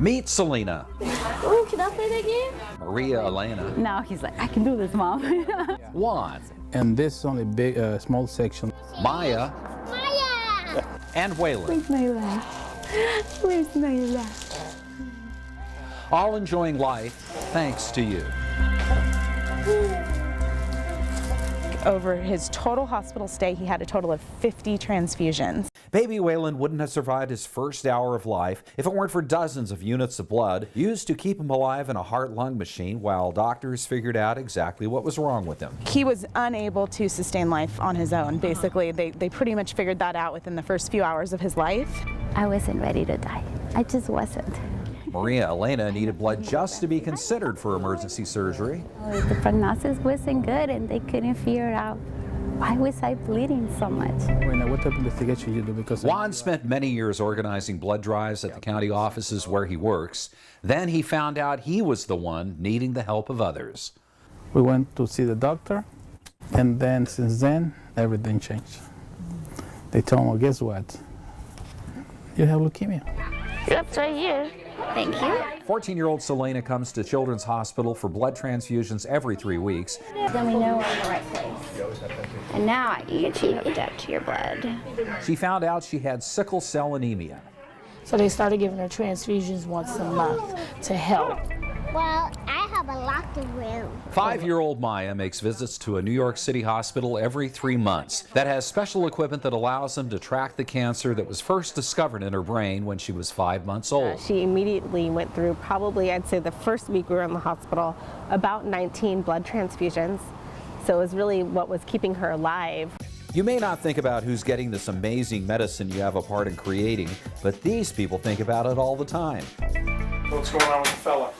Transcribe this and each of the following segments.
Meet Selena. Ooh, can I play that game? Maria Elena. Now he's like, I can do this, Mom. Juan. And this is only big, small section. Maya. Maya! And Waylon. Where's my laugh? Where's my laugh? All enjoying life thanks to you. Over his total hospital stay, he had a total of 50 transfusions. Baby Waylon wouldn't have survived his first hour of life if it weren't for dozens of units of blood used to keep him alive in a heart-lung machine while doctors figured out exactly what was wrong with him. He was unable to sustain life on his own. Basically, they pretty much figured that out within the first few hours of his life. I wasn't ready to die. I just wasn't. Maria Elena needed blood just to be considered for emergency surgery. The prognosis wasn't good and they couldn't figure out why was I bleeding so much. What type of investigation you do? Because Juan spent many years organizing blood drives at the county offices where he works. Then he found out he was the one needing the help of others. we went to see the doctor, and then since then, everything changed. They told me, well, guess what? You have leukemia. That's right here. Thank you. 14-year-old Selena comes to Children's Hospital for blood transfusions every 3 weeks. Then we know we're in the right place. And now I can get you hooked up to your blood. She found out she had sickle cell anemia. So they started giving her transfusions once a month to help. Well, I have a locked room. 5-year-old Maya makes visits to a New York City hospital every 3 months that has special equipment that allows them to track the cancer that was first discovered in her brain when she was 5 months old. She immediately went through probably, I'd say the first week we were in the hospital, about 19 blood transfusions. So it was really what was keeping her alive. You may not think about who's getting this amazing medicine you have a part in creating, but these people think about it all the time. What's going on with the fella?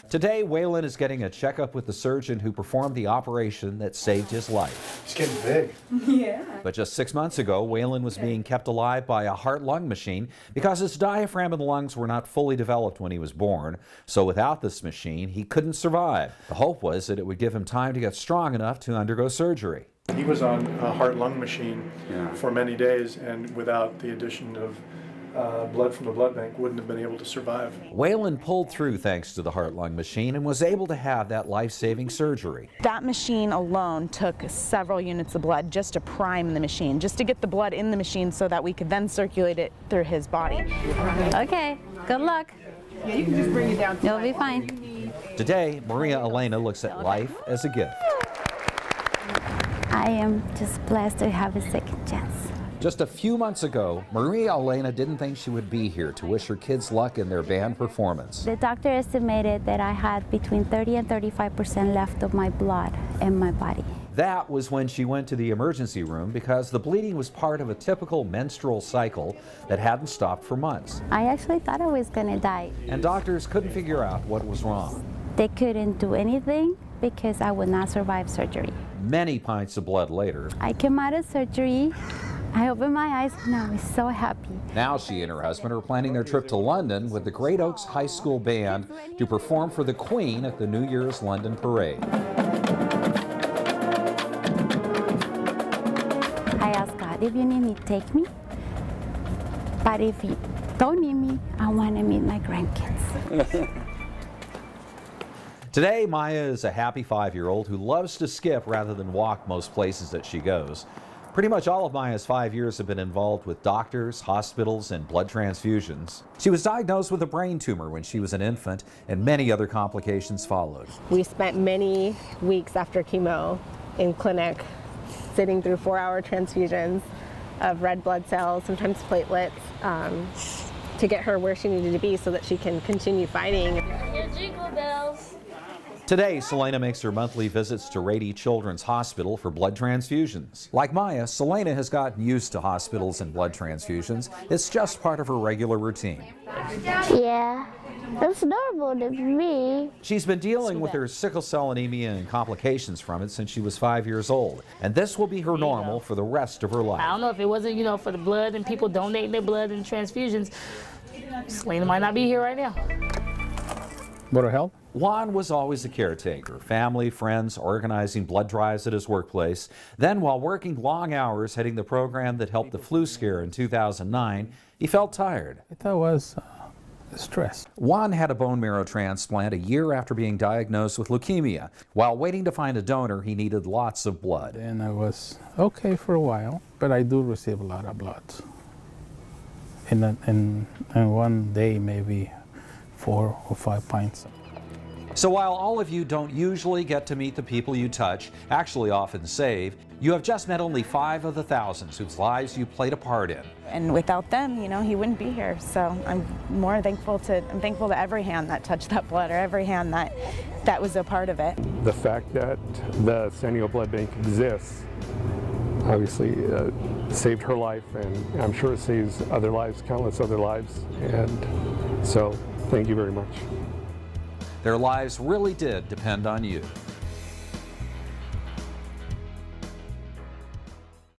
Today, Waylon is getting a checkup with the surgeon who performed the operation that saved his life. He's getting big. Yeah. But just 6 months ago, Waylon was being kept alive by a heart-lung machine because his diaphragm and lungs were not fully developed when he was born. So without this machine, he couldn't survive. The hope was that it would give him time to get strong enough to undergo surgery. He was on a heart-lung machine for many days, and without the addition of blood from the blood bank, wouldn't have been able to survive. Waylon pulled through thanks to the heart-lung machine and was able to have that life-saving surgery. That machine alone took several units of blood just to prime the machine, just to get the blood in the machine so that we could then circulate it through his body. Okay, good luck. Yeah, you can just bring it down. You'll be fine. Today, Maria Elena looks at life as a gift. I am just blessed to have a second chance. Just a few months ago, Maria Elena didn't think she would be here to wish her kids luck in their band performance. The doctor estimated that I had between 30 and 35% left of my blood in my body. That was when she went to the emergency room because the bleeding was part of a typical menstrual cycle that hadn't stopped for months. I actually thought I was gonna die. And doctors couldn't figure out what was wrong. They couldn't do anything because I would not survive surgery. Many pints of blood later, I came out of surgery. I opened my eyes and I was so happy. now she and her husband are planning their trip to London with the Great Oaks High School Band to perform for the Queen at the New Year's London Parade. I asked God, if you need me, take me. But if you don't need me, I want to meet my grandkids. Today, Maya is a happy 5-year-old who loves to skip rather than walk most places that she goes. Pretty much all of Maya's 5 years have been involved with doctors, hospitals, and blood transfusions. She was diagnosed with a brain tumor when she was an infant, and many other complications followed. We spent many weeks after chemo in clinic, sitting through 4-hour transfusions of red blood cells, sometimes platelets, to get her where she needed to be so that she can continue fighting. Your jingle bells. Today, Selena makes her monthly visits to Rady Children's Hospital for blood transfusions. Like Maya, Selena has gotten used to hospitals and blood transfusions. It's just part of her regular routine. Yeah, that's normal to me. She's been dealing with her sickle cell anemia and complications from it since she was 5 years old. And this will be her normal for the rest of her life. I don't know if it wasn't, for the blood and people donating their blood and transfusions, Selena might not be here right now. Better help? Juan was always a caretaker, family, friends, organizing blood drives at his workplace. Then, while working long hours heading the program that helped the flu scare in 2009, he felt tired. I thought it was stress. Juan had a bone marrow transplant a year after being diagnosed with leukemia. While waiting to find a donor, he needed lots of blood. And I was okay for a while, but I do receive a lot of blood. In one day, maybe 4 or 5 pints. So while all of you don't usually get to meet the people you touch, actually often save, you have just met only 5 of the thousands whose lives you played a part in. And without them, you know, he wouldn't be here. So I'm thankful to every hand that touched that blood, or every hand that was a part of it. The fact that the San Diego Blood Bank exists obviously saved her life, and I'm sure it saves other lives, countless other lives. And so thank you very much. Their lives really did depend on you.